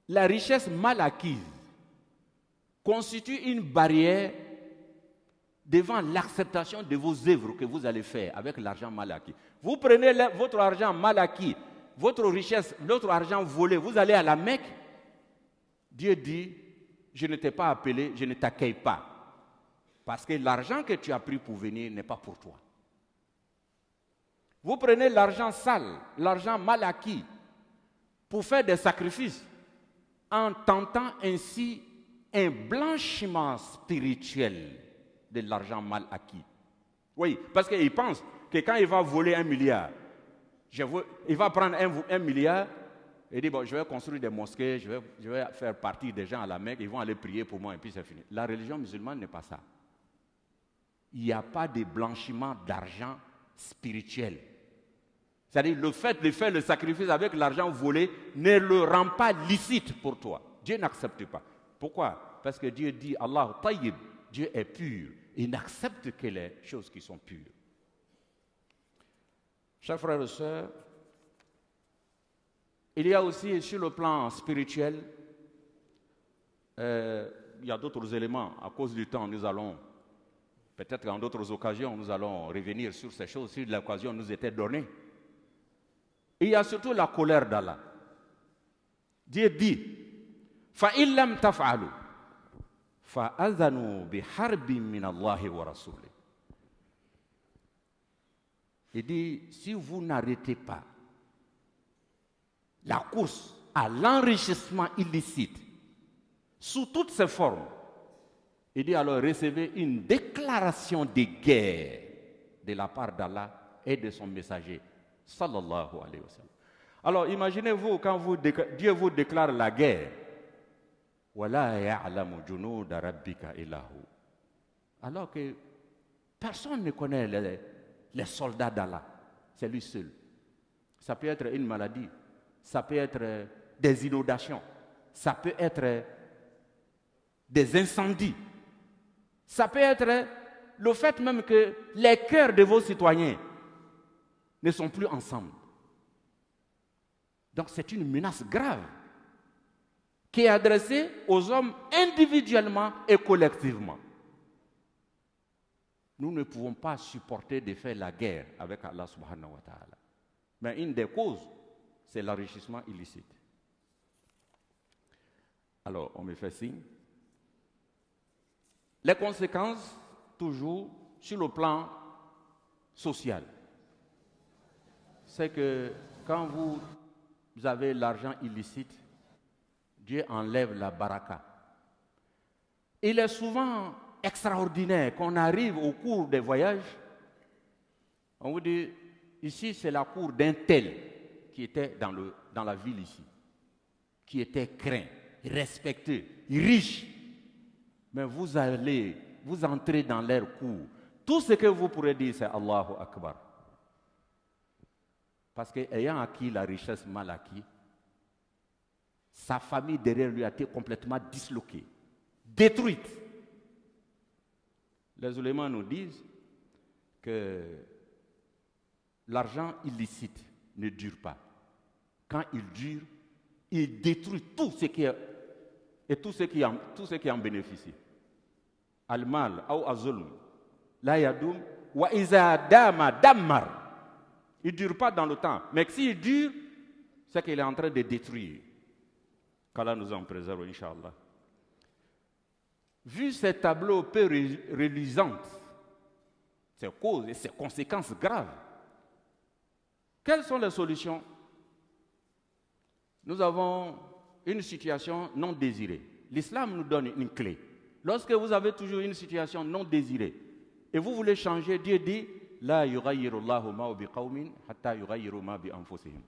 la richesse mal acquise constitue une barrière devant l'acceptation de vos œuvres que vous allez faire avec l'argent mal acquis. Vous prenez votre argent mal acquis, votre richesse, l'autre argent volé, vous allez à la Mecque. Dieu dit, je ne t'ai pas appelé, je ne t'accueille pas. Parce que l'argent que tu as pris pour venir n'est pas pour toi. Vous prenez l'argent sale, l'argent mal acquis, pour faire des sacrifices, en tentant ainsi un blanchiment spirituel de l'argent mal acquis. Oui, parce qu'il pense que quand il va voler 1 milliard, il va prendre 1 milliard et dire, bon, je vais construire des mosquées, je vais faire partir des gens à la Mecque, ils vont aller prier pour moi et puis c'est fini. La religion musulmane n'est pas ça. Il n'y a pas de blanchiment d'argent spirituel. C'est-à-dire le fait de faire le sacrifice avec l'argent volé ne le rend pas licite pour toi. Dieu n'accepte pas. Pourquoi? Parce que Dieu dit, Allah tayyib, Dieu est pur. Il n'accepte que les choses qui sont pures. Chers frères et sœurs, il y a aussi sur le plan spirituel, il y a d'autres éléments. À cause du temps, nous allons, peut-être dans d'autres occasions, nous allons revenir sur ces choses si l'occasion nous était donnée. Il y a surtout la colère d'Allah. Dieu dit, فَإِن لَمْ تَفْعَلُوا فَأَذَنُوا بِحَرْبٍ مِّنَ اللَّهِ وَرَسُولِهِ. Il dit, si vous n'arrêtez pas la course à l'enrichissement illicite sous toutes ses formes, il dit alors recevez une déclaration de guerre de la part d'Allah et de son messager, sallallahu alayhi wa sallam. Alors imaginez-vous quand Dieu vous déclare la guerre, وَلَا يَعْلَمُ جُنُودَ رَبِّكَ إِلَّا هُ. Alors que personne ne connaît les soldats d'Allah, c'est lui seul. Ça peut être une maladie, ça peut être des inondations, ça peut être des incendies, ça peut être le fait même que les cœurs de vos citoyens ne sont plus ensemble. Donc c'est une menace grave qui est adressée aux hommes individuellement et collectivement. Nous ne pouvons pas supporter de faire la guerre avec Allah subhanahu wa ta'ala. Mais une des causes, c'est l'enrichissement illicite. Alors, on me fait signe. Les conséquences, toujours, sur le plan social, c'est que quand vous avez l'argent illicite, Dieu enlève la baraka. Il est souvent extraordinaire qu'on arrive au cours des voyages, on vous dit, ici c'est la cour d'un tel qui était dans la ville ici, qui était craint, respecté, riche. Mais vous entrez dans leur cour. Tout ce que vous pourrez dire, c'est Allahu Akbar. Parce qu'ayant acquis la richesse mal acquise, sa famille derrière lui a été complètement disloquée, détruite. Les ulémas nous disent que l'argent illicite ne dure pas. Quand il dure, il détruit tout ce qui est et tout ce qui en bénéficie. Al-mal ou az-zulm la yadoum wa iza dama dammar. Il ne dure pas dans le temps, mais s'il dure, c'est qu'il est en train de détruire. Qu'Allah nous en préserve, Inch'Allah. Vu ces tableaux peu reluisants, ces causes et ces conséquences graves, quelles sont les solutions? Nous avons une situation non désirée. L'islam nous donne une clé. Lorsque vous avez toujours une situation non désirée et vous voulez changer, Dieu dit La yughayyiru Allahu ma bi qawmin hatta yughayyiru ma bi anfusihim.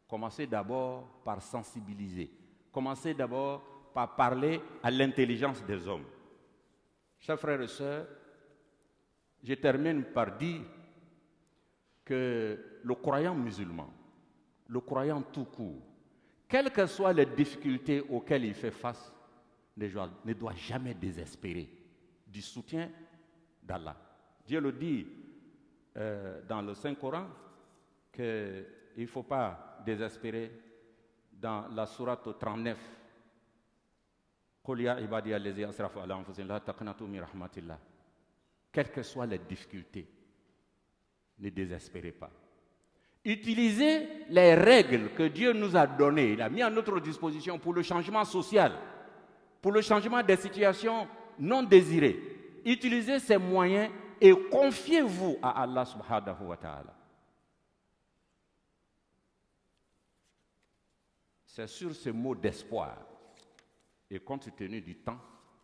Commencez d'abord par sensibiliser. Commencez d'abord par parler à l'intelligence des hommes. Chers frères et sœurs, je termine par dire que le croyant musulman, le croyant tout court, quelles que soient les difficultés auxquelles il fait face, ne doit jamais désespérer du soutien d'Allah. Dieu le dit dans le Saint-Coran qu'il ne faut pas désespérer. Dans la sourate 39, Quelles que soient les difficultés, ne désespérez pas. Utilisez les règles que Dieu nous a données, il a mis à notre disposition pour le changement social, pour le changement des situations non désirées. Utilisez ces moyens et confiez-vous à Allah subhanahu wa ta'ala. C'est sur ce mot d'espoir et compte tenu du temps